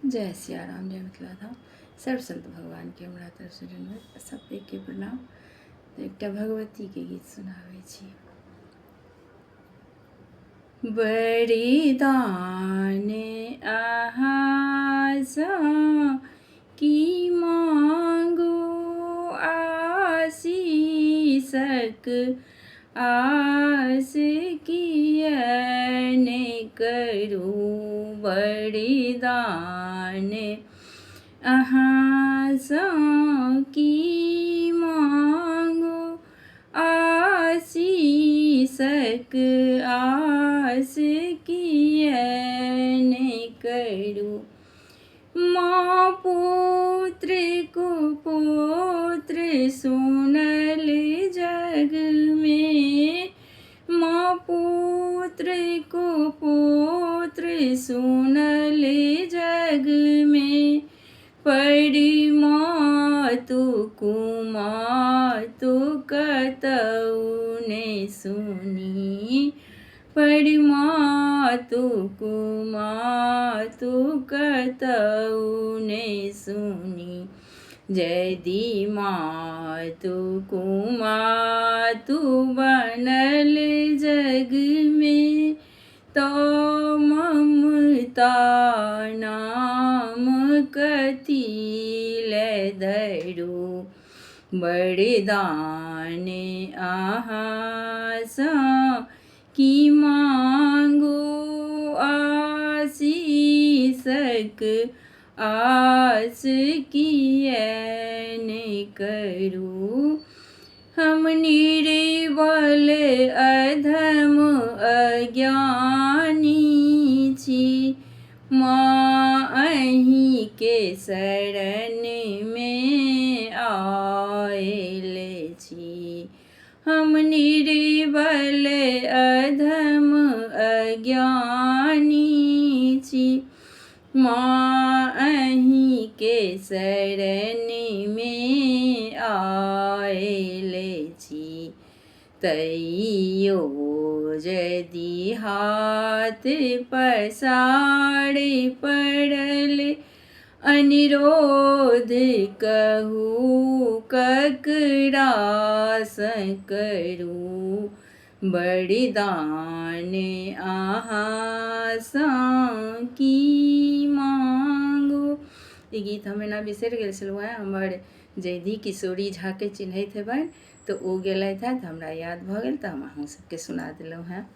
जय सिया राम, जय मिथिला धाम। सर्व संत भगवान के हमरा तरफ से धन्यवाद, सब के प्रणाम। तो एक भगवती के गीत सुनावे छी। बड़ी दाने आहासा की मांगो आशीषक आस कियने करूं। बड़ी दाने आहासा की मांगो आशीषक आस कियने करूं। माँ पुत्र कुपुत्र सुनल जग में, माँ पुत्र कुपुत्र सुनल जग में। पड़ी मातु कुमातु कतौ ने सुनी। पड़ी मातु कुमातु कतौ ने सुनी। यदि मातु कुमातु बनल जग में, तो ममता नाम कथी ले धरू। बड़ी दाने आहासा की मांगो आशीषक आस कियने करूं। हम निर्बल अधम अज्ञानी छी, माँ अहीं के शरण में आयल छी। हम निर्बल अधम अज्ञानी छी, माँ अहीं के शरण में आयल छी। तैयो यदि हाथ पसार पड़ल, अनिरोध कहूँ ककरा सँ करूं। बड़ी दाने आहासा की मांगो। ई गीत हमे ना बिसरि गेल छलहुँ हेँ। हमर जयधी किशोरी झाके चिन्हैत हेबनि, तऽ ओ गेलथि हेँ तऽ हमरा याद भऽ गेल, तऽ हम अहूँ सबके सुना देलहुँ हेँ।